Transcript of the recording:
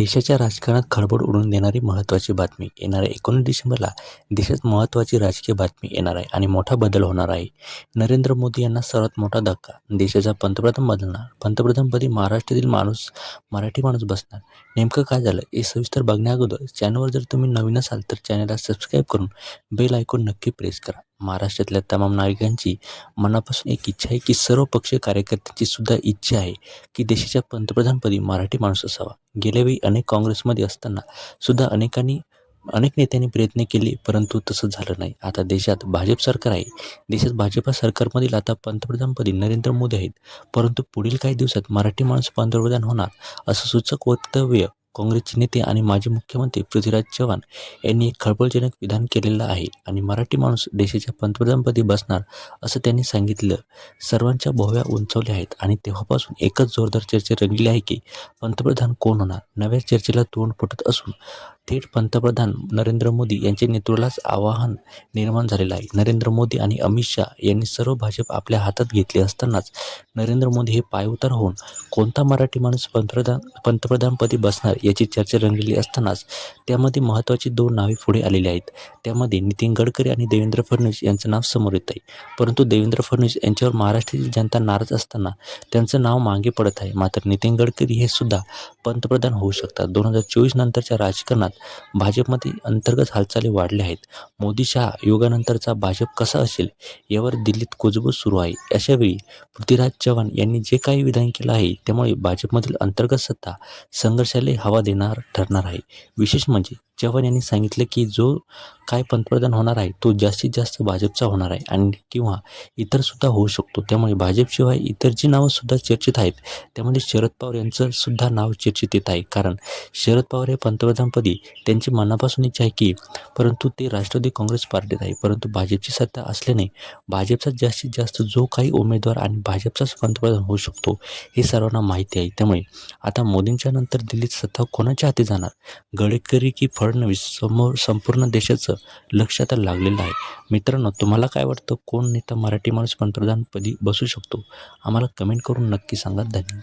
देशाच्या राजकारणात खळबळ उडवून देणारी महत्त्वाची बातमी. येणाऱ्या 19 डिसेंबरला देशात महत्त्वाची राजकीय बातमी येणार आहे आणि मोठा बदल होणार आहे. नरेंद्र मोदी यांना सर्वात मोठा धक्का. देशाचा पंतप्रधान बदलणार. पंतप्रधानपदी महाराष्ट्रातील मराठी माणूस बसणार. नेमकं काय झालं हे सविस्तर बघण्याअगोदर चॅनलवर जर तुम्ही नवीन असाल तर चॅनलला सबस्क्राईब करून बेल आयकॉन नक्की प्रेस करा. महाराष्ट्रातल्या तमाम नागरिकांची मनापासून एक इच्छा आहे की सर्व पक्षीय कार्यकर्त्यांची सुद्धा इच्छा आहे की देशाच्या पंतप्रधानपदी मराठी माणूस असावा. गेल्या वेळी अनेक काँग्रेसमध्ये असताना सुद्धा अनेक नेत्यांनी प्रयत्न केले, परंतु तसं झालं नाही. आता देशात भाजप सरकार आहे. देशात भाजपा सरकारमधील आता पंतप्रधानपदी नरेंद्र मोदी आहेत, परंतु पुढील काही दिवसात मराठी माणूस पंतप्रधान होणार असं सूचक वक्तव्य काँग्रेसचे नेते आणि माजी मुख्यमंत्री पृथ्वीराज चव्हाण यांनी एक खळबळजनक विधान केलेलं आहे आणि मराठी माणूस देशाच्या पंतप्रधानपदी बसणार असं त्यांनी सांगितलं. सर्वांच्या भोवया उंचावल्या आहेत आणि तेव्हापासून एकच जोरदार चर्चा रंगली आहे की पंतप्रधान कोण होणार. नव्या चर्चेला तोंड फुटत असून थेट पंतप्रधान नरेंद्र मोदी यांच्या नेतृत्वालाच आव्हान निर्माण झालेलं आहे. नरेंद्र मोदी आणि अमित शहा यांनी सर्व भाजप आपल्या हातात घेतले असतानाच नरेंद्र मोदी हे पायउतार होऊन कोणता मराठी माणूस पंतप्रधानपदी बसणार याची चर्चा रंगलेली असतानाच त्यामध्ये महत्त्वाची 2 नावे पुढे आलेली आहेत. त्यामध्ये नितीन गडकरी आणि देवेंद्र फडणवीस यांचं नाव समोर येत आहे. परंतु देवेंद्र फडणवीस यांच्यावर महाराष्ट्रातील जनता नाराज असताना त्यांचं नाव मागे पडत आहे. मात्र नितीन गडकरी हे सुद्धा पंतप्रधान होऊ शकतात. 2024 नंतरच्या राजकारणात भाजपमध्ये अंतर्गत हालचाली वाढल्या आहेत. मोदी शहा युगानंतरचा भाजप कसा असेल यावर दिल्लीत कुजबूज सुरू आहे. अशावेळी पृथ्वीराज चव्हाण यांनी जे काही विधान केलं आहे त्यामुळे भाजपमधील अंतर्गत सत्ता संघर्षाला हवा देणार ठरणार आहे. विशेष म्हणजे चव्हाण यांनी सांगितलं की जो काय पंतप्रधान होणार आहे तो जास्तीत जास्त भाजपचा होणार आहे आणि किंवा इतर सुद्धा होऊ शकतो. त्यामुळे भाजपशिवाय इतर जी नावं सुद्धा चर्चेत आहेत त्यामध्ये शरद पवार यांचं सुद्धा नाव चर्चेत येत आहे. कारण शरद पवार हे पंतप्रधानपदी त्यांची मनापासून इच्छा आहे की, परंतु ते राष्ट्रवादी काँग्रेस पार्टीत आहे. परंतु भाजपची सत्ता असल्याने भाजपचा जास्तीत जास्त जो काही उमेदवार आणि भाजपचाच पंतप्रधान होऊ शकतो हे सर्वांना माहिती आहे. त्यामुळे आता मोदींच्या नंतर दिल्लीत सत्ता कोणाच्या हाती जाणार, गडकरी की फडणवीस, समोर संपूर्ण देशाचं लक्ष आता लागलेलं आहे. मित्रांनो, तुम्हाला काय वाटतं, कोण नेता मराठी माणूस पंतप्रधानपदी बसू शकतो? आम्हाला कमेंट करून नक्की सांगा. धन्यवाद.